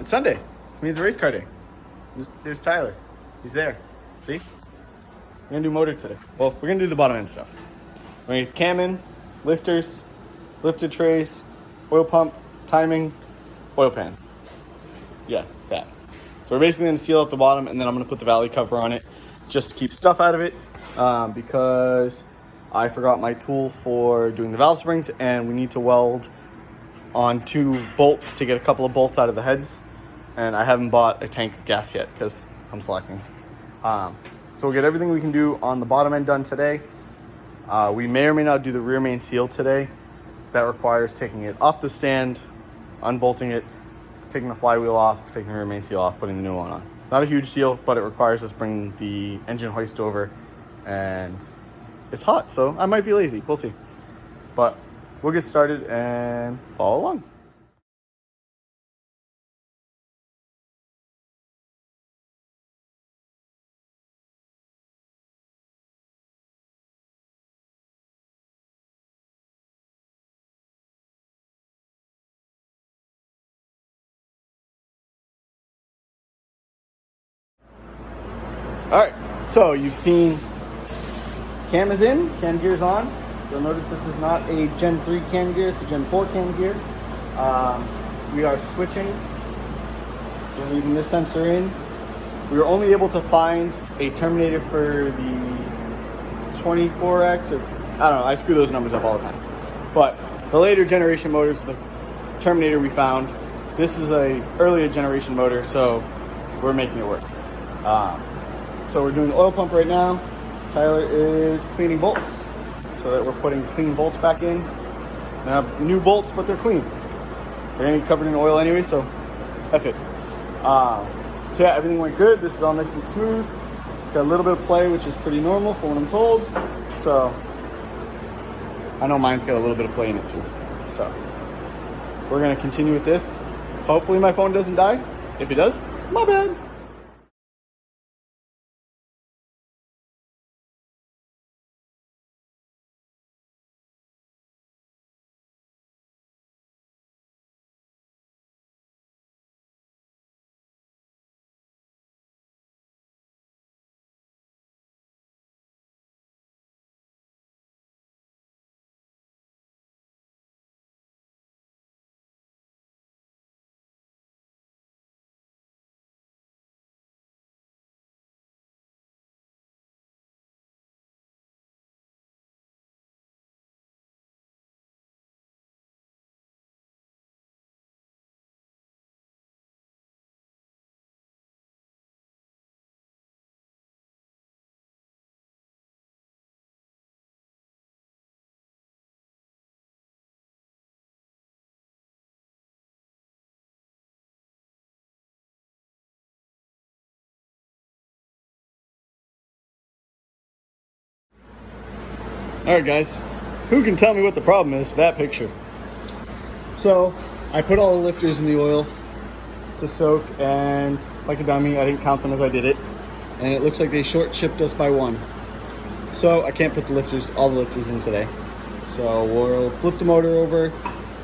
It's Sunday. It means race car day. There's Tyler. He's there. See? We're gonna do motor today. Well, we're gonna do the bottom end stuff. We're gonna get cam in, lifters, lifted trays, oil pump, timing, oil pan. Yeah, that. So we're basically gonna seal up the bottom, and then I'm gonna put the valley cover on it just to keep stuff out of it, because I forgot my tool for doing the valve springs, and we need to weld on 2 bolts to get a couple of bolts out of the heads, and I haven't bought a tank of gas yet because I'm slacking. So we'll get everything we can do on the bottom end done today. We may or may not do the rear main seal today. That requires taking it off the stand, unbolting it, taking the flywheel off, taking the rear main seal off, putting the new one on. Not a huge deal, but it requires us bringing the engine hoist over, and it's hot, so I might be lazy. We'll see. But we'll get started and follow along. All right, so you've seen cam is in, cam gear's on. You'll notice this is not a Gen 3 cam gear, it's a Gen 4 cam gear. We are switching. We're leaving this sensor in. We were only able to find a terminator for the 24X, or I don't know, I screw those numbers up all the time. But the later generation motors, the terminator we found, this is a earlier generation motor, so we're making it work. So we're doing the oil pump right now. Tyler is cleaning bolts so that we're putting clean bolts back in. They have new bolts, but they're clean. They're gonna be covered in oil anyway, so F it. So yeah, everything went good. This is all nice and smooth. It's got a little bit of play, which is pretty normal for what I'm told. So I know mine's got a little bit of play in it too. So we're gonna continue with this. Hopefully my phone doesn't die. If it does, my bad. Alright guys, who can tell me what the problem is for that picture? So, I put all the lifters in the oil to soak, and like a dummy, I didn't count them as I did it. And it looks like they short shipped us by 1. So, I can't put all the lifters in today. So, we'll flip the motor over,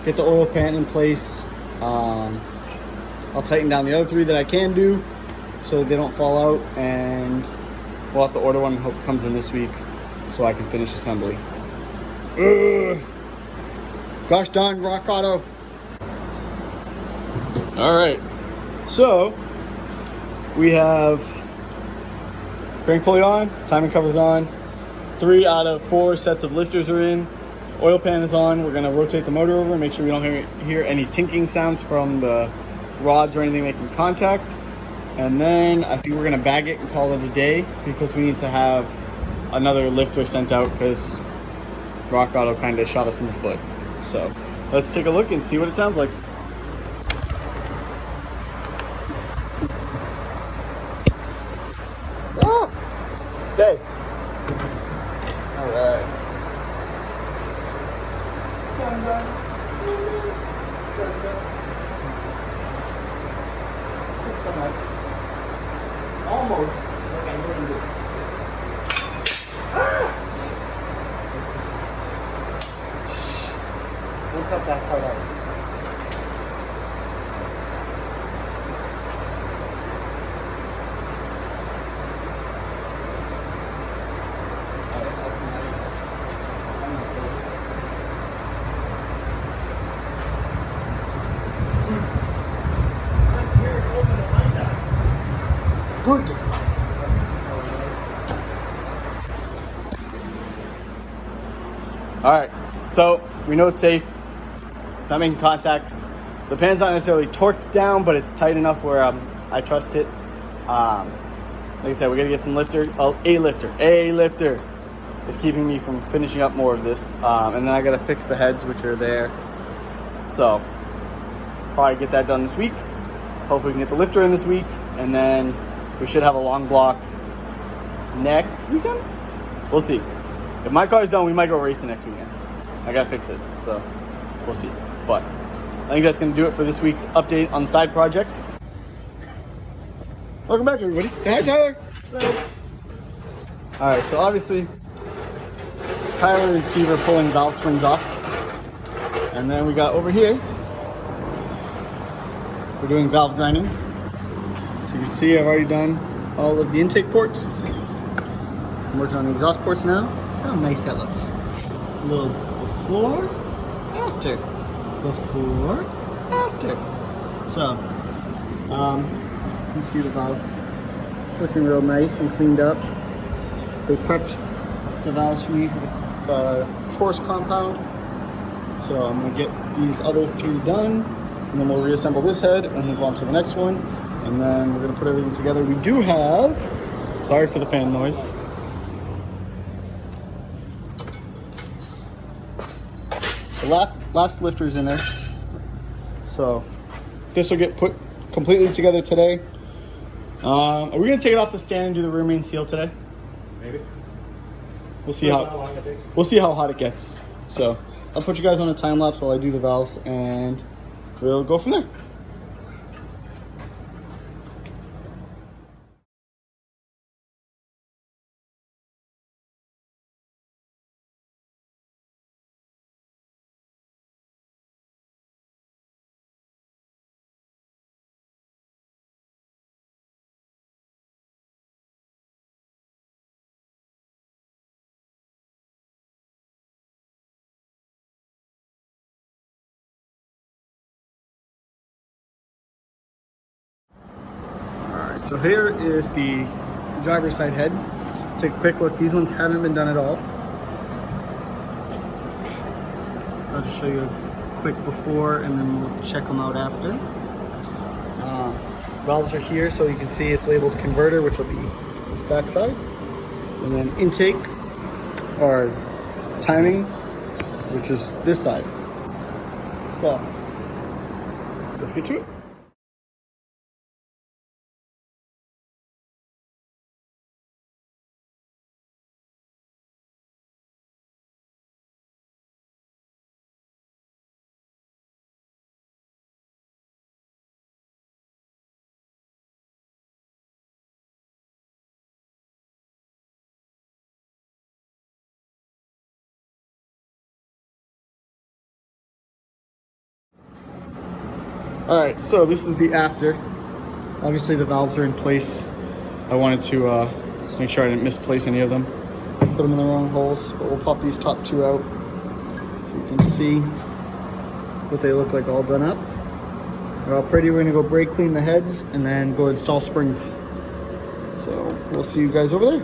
get the oil pan in place. I'll tighten down the other 3 that I can do so that they don't fall out, and we'll have to order one and hope it comes in this week so I can finish assembly. Gosh darn Rock Auto. All right, so we have crank pulley on, timing covers on, 3 out of 4 sets of lifters are in, oil pan is on. We're gonna rotate the motor over and make sure we don't hear any tinking sounds from the rods or anything making contact. And then I think we're gonna bag it and call it a day, because we need to have another lifter sent out because Rock Auto kind of shot us in the foot. So let's take a look and see what it sounds like. Ah! Stay. All right. It's so nice. It's almost like I'm ready to. We'll cut that part out. All right, so we know it's safe. It's not making contact. The pan's not necessarily torqued down, but it's tight enough where I trust it. Like I said, we're gonna get some lifter. Oh, a lifter is keeping me from finishing up more of this. And then I gotta fix the heads, which are there. So probably get that done this week. Hopefully we can get the lifter in this week, and then we should have a long block next weekend. We'll see. If my car's done, we might go racing next weekend. I gotta fix it, so we'll see. But I think that's gonna do it for this week's update on the side project. Welcome back, everybody. Say hi, Tyler. Hello. All right, so obviously Tyler and Steve are pulling valve springs off, and then we got over here. We're doing valve grinding. So you can see I've already done all of the intake ports. I'm working on the exhaust ports now. How nice that looks. A little before, after. Before, after. So, you can see the valves looking real nice and cleaned up. They prepped the valves for me with force compound. So I'm gonna get these other 3 done, and then we'll reassemble this head and move on to the next one. And then we're gonna put everything together. We do have, sorry for the fan noise. The last lifter's in there. So this will get put completely together today. Are we gonna take it off the stand and do the rear main seal today? Maybe. We'll see how long it takes. We'll see how hot it gets. So I'll put you guys on a time lapse while I do the valves, and we'll go from there. So here is the driver's side head. Take a quick look. These ones haven't been done at all. I'll just show you a quick before, and then we'll check them out after. Valves are here, so you can see it's labeled converter, which will be this back side. And then intake, or timing, which is this side. So, let's get to it. All right, so this is the after. Obviously the valves are in place. I wanted to make sure I didn't misplace any of them. Put them in the wrong holes, but we'll pop these top 2 out so you can see what they look like all done up. They're all pretty. We're gonna go brake clean the heads and then go install springs. So we'll see you guys over there.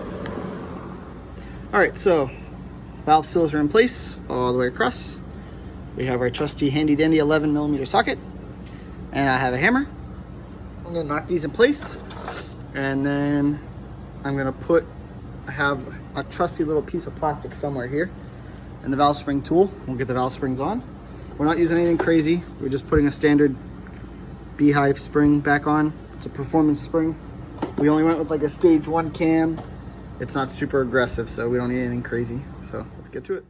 All right, so valve seals are in place all the way across. We have our trusty handy dandy 11mm socket. And I have a hammer. I'm gonna knock these in place, and then I'm gonna I have a trusty little piece of plastic somewhere here, and the valve spring tool. We'll get the valve springs on. We're not using anything crazy. We're just putting a standard Beehive spring back on. It's a performance spring. We only went with like a stage 1 cam. It's not super aggressive, so we don't need anything crazy. So let's get to it.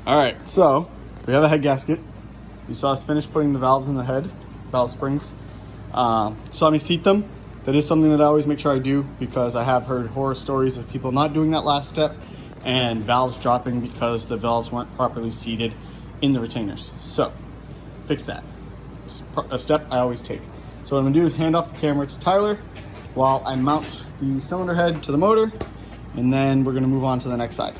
All right, so we have a head gasket. You saw us finish putting the valves in the head, valve springs. Saw me seat them. That is something that I always make sure I do, because I have heard horror stories of people not doing that last step and valves dropping because the valves weren't properly seated in the retainers. So fix that. It's a step I always take. So So what I'm gonna do is hand off the camera to Tyler while I mount the cylinder head to the motor, and then we're gonna move on to the next side.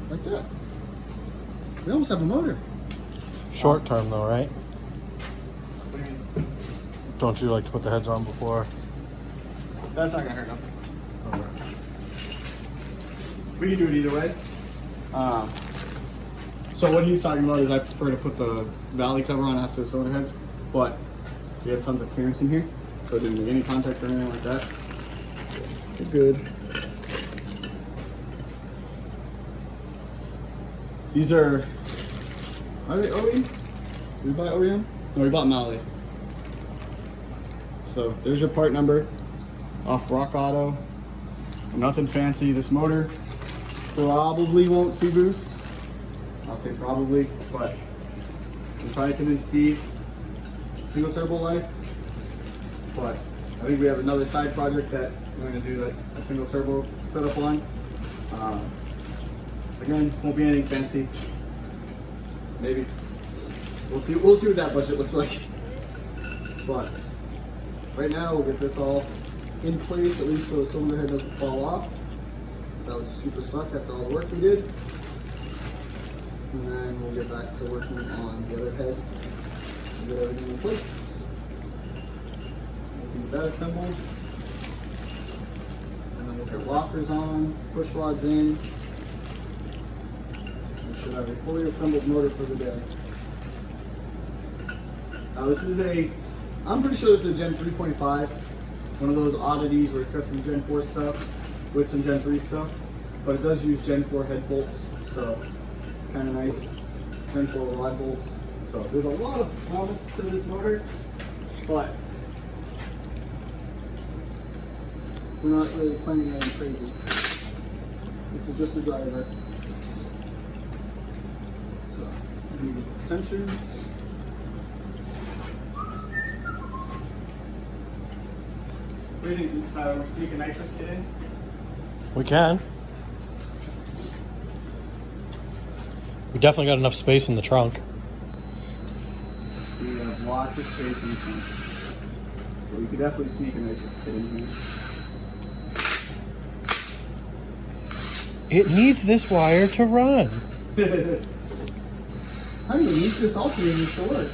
Like that. We almost have a motor. Short term though, right? Don't you like to put the heads on before? That's not gonna hurt nothing. We can do it either way. So what he's talking about is I prefer to put the valley cover on after the cylinder heads, but we have tons of clearance in here, so it didn't make any contact or anything like that. We're good. These are they OEM? Did we buy OEM? No, we bought Mali. So there's your part number off Rock Auto. Nothing fancy. This motor probably won't see boost. I'll say probably, but I'm trying to convince Steve single turbo life. But I think we have another side project that we're going to do, like a single turbo setup line. Again, won't be anything fancy. Maybe. We'll see what that budget looks like. But right now we'll get this all in place, at least so the cylinder head doesn't fall off. That would super suck after all the work we did. And then we'll get back to working on the other head and get everything in place. We'll get that assembled. And then we'll get rockers on, push rods in. We should have a fully assembled motor for the day. Now this is I'm pretty sure this is a Gen 3.5. One of those oddities where it cuts some Gen 4 stuff with some Gen 3 stuff. But it does use Gen 4 head bolts, so kind of nice. Gen 4 rod bolts. So there's a lot of promise to this motor, but we're not really planning anything crazy. This is just a driver. So we need the sensor. What do you think? We sneak a nitrous kit in? We can. We definitely got enough space in the trunk. We have lots of space in the trunk. So we could definitely sneak a nitrous kit in here. It needs this wire to run. Honey, it needs this alternator to work.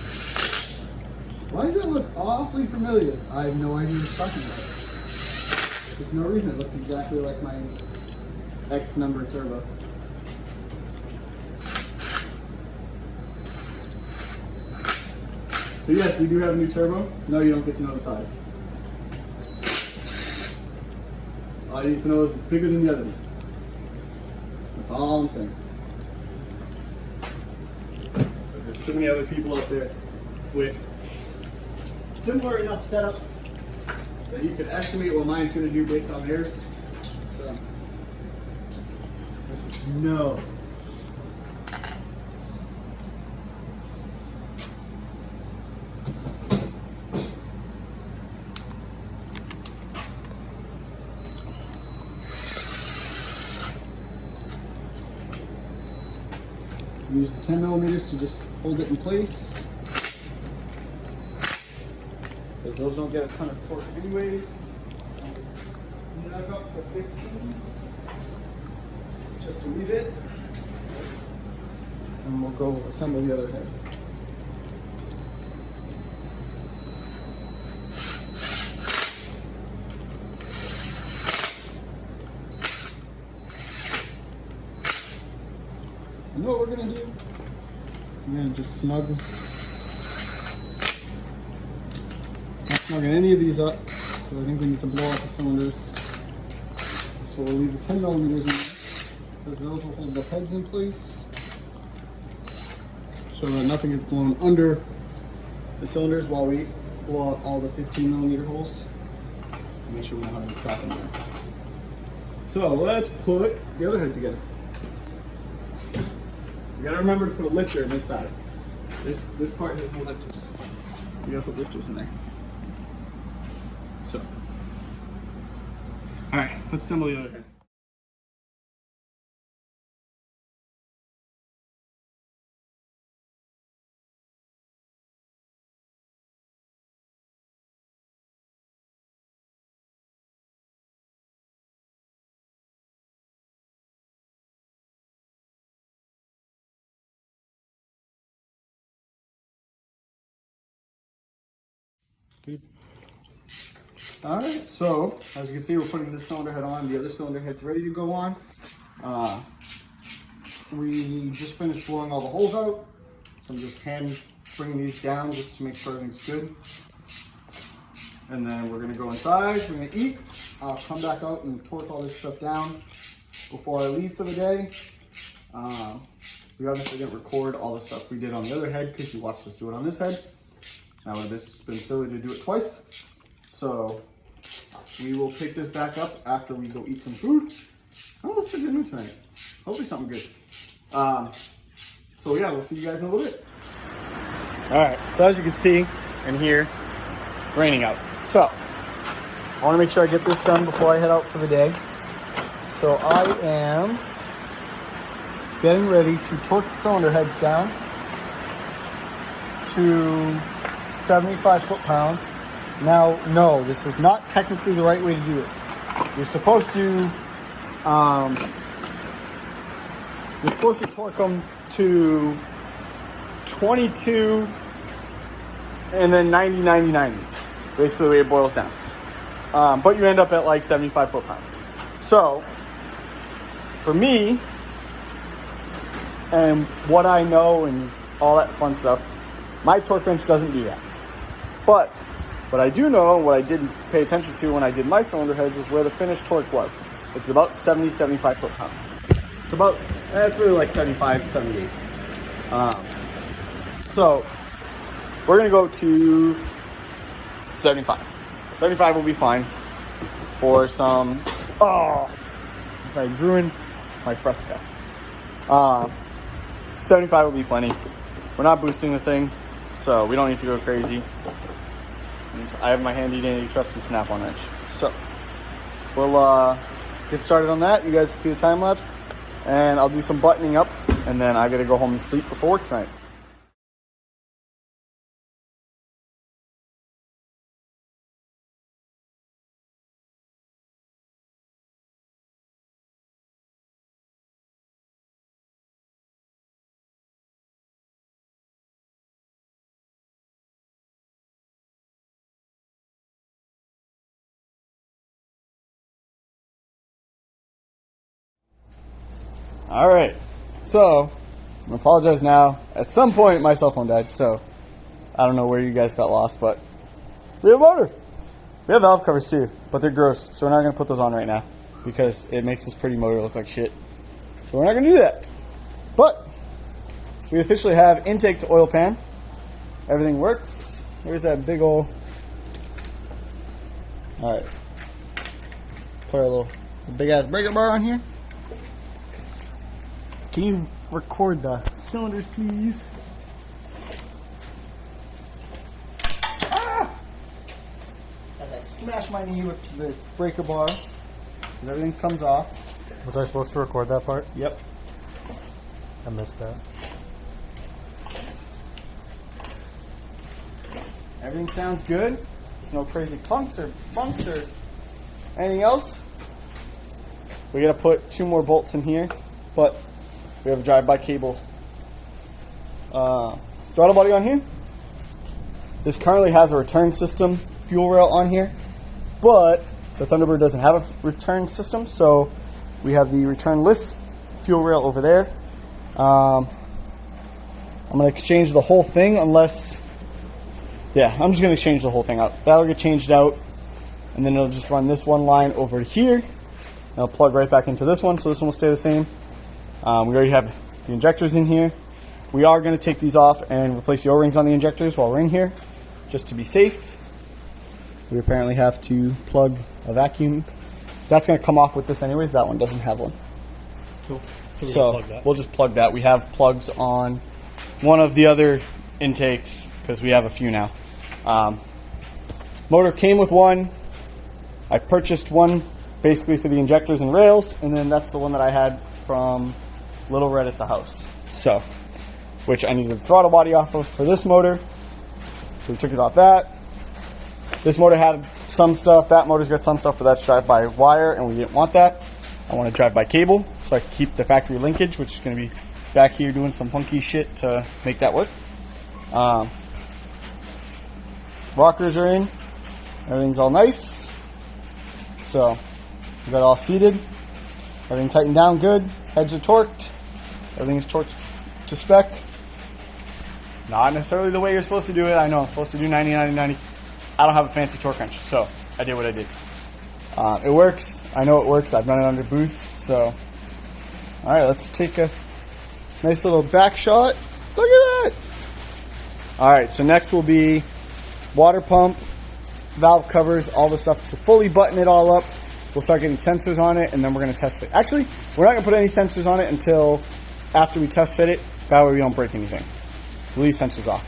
Why does it look awfully familiar? I have no idea what you're talking about. There's no reason. It looks exactly like my X number turbo. So yes, we do have a new turbo. No, you don't get to know the size. All you need to know is it's bigger than the other one. That's all I'm saying. There's too many other people out there with similar enough setups that you could estimate what mine's going to do based on theirs. So, just no. Use the 10 millimeters to just hold it in place. Because those don't get a ton of torque anyways. Snug up the 15s. Just a wee bit. And we'll go assemble the other head. You know what we're gonna do? I'm gonna just snug. Not snugging any of these up, because I think we need to blow out the cylinders. So we'll leave the 10 millimeters in there, because those will hold the heads in place, so that nothing gets blown under the cylinders while we blow out all the 15 millimeter holes. Make sure we know how to trap in there. So let's put the other head together. You gotta remember to put a lifter in this side. This part has no lifters. You gotta put lifters in there. So, all right, let's assemble the other head. Good. All right, so as you can see, we're putting this cylinder head on. The other cylinder head's ready to go on. We just finished blowing all the holes out. So I'm just hand bringing these down just to make sure everything's good. And then we're gonna go inside, we're gonna eat. I'll come back out and torque all this stuff down before I leave for the day. We obviously didn't record all the stuff we did on the other head because you watched us do it on this head. Now this has been silly to do it twice. So we will pick this back up after we go eat some food. Oh, what's for dinner tonight? Hopefully something good. So yeah, we'll see you guys in a little bit. All right, so as you can see and hear, it's raining out. So I want to make sure I get this done before I head out for the day. So I am getting ready to torque the cylinder heads down to 75 foot-pounds. Now, no, this is not technically the right way to do this. You're supposed to torque them to 22 and then 90, 90, 90. Basically the way it boils down. But you end up at like 75 foot-pounds. So, for me, and what I know and all that fun stuff, my torque wrench doesn't do that. But what I do know, and what I did pay attention to when I did my cylinder heads, is where the finished torque was. It's about 70, 75 foot-pounds. It's about, it's really like 75, 78. So we're gonna go to 75. 75 will be fine for some, I ruined my Fresca. 75 will be plenty. We're not boosting the thing, so we don't need to go crazy. I have my handy dandy trusty Snap-on wrench. So we'll get started on that. You guys see the time lapse, and I'll do some buttoning up, and then I gotta go home and sleep before work tonight. All right, so I'm gonna apologize now. At some point, my cell phone died, so I don't know where you guys got lost, but we have a motor. We have valve covers too, but they're gross, so we're not gonna put those on right now because it makes this pretty motor look like shit. So we're not gonna do that. But we officially have intake to oil pan. Everything works. Here's that big old. All right, put our little big ass breaker bar on here. Can you record the cylinders, please? Ah! As I smash my knee with the breaker bar, and everything comes off. Was I supposed to record that part? Yep. I missed that. Everything sounds good. There's no crazy clunks or bumps or anything else. We gotta put 2 more bolts in here, but we have a drive-by cable throttle body on here. This currently has a return system fuel rail on here, but the Thunderbird doesn't have a return system, so we have the returnless fuel rail over there. I'm going to exchange the whole thing unless, yeah, I'm just going to exchange the whole thing out. That'll get changed out, and then it'll just run this one line over here. And it'll plug right back into this one, so this one will stay the same. We already have the injectors in here. We are going to take these off and replace the O-rings on the injectors while we're in here, just to be safe. We apparently have to plug a vacuum That's going to come off with this anyways. That one doesn't have one. Cool. So, So we'll just plug that. We have plugs on one of the other intakes because we have a few now. Motor came with one. I purchased one basically for the injectors and rails, and then that's the one that I had from Little Red at the house. So, which I needed the throttle body off of for this motor. So we took it off that. This motor had some stuff. That motor's got some stuff, but that's drive-by wire, and we didn't want that. I want to drive-by cable, so I can keep the factory linkage, which is going to be back here doing some funky shit to make that work. Rockers are in. Everything's all nice. So we got it all seated. Everything tightened down good. Heads are torqued. Everything is torqued to spec. Not necessarily the way you're supposed to do it. I know I'm supposed to do 90, 90, 90. I don't have a fancy torque wrench, so I did what I did. It works. I know it works. I've run it under boost. So, all right, let's take a nice little back shot. Look at that. All right, so next will be water pump, valve covers, all the stuff to fully button it all up. We'll start getting sensors on it, and then we're going to test fit. Actually, we're not going to put any sensors on it until after we test fit it. That way we don't break anything. We'll leave sensors off.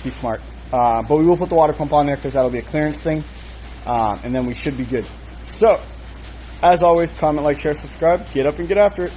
Be smart. But we will put the water pump on there because that'll be a clearance thing. And then we should be good. So, as always, comment, like, share, subscribe. Get up and get after it.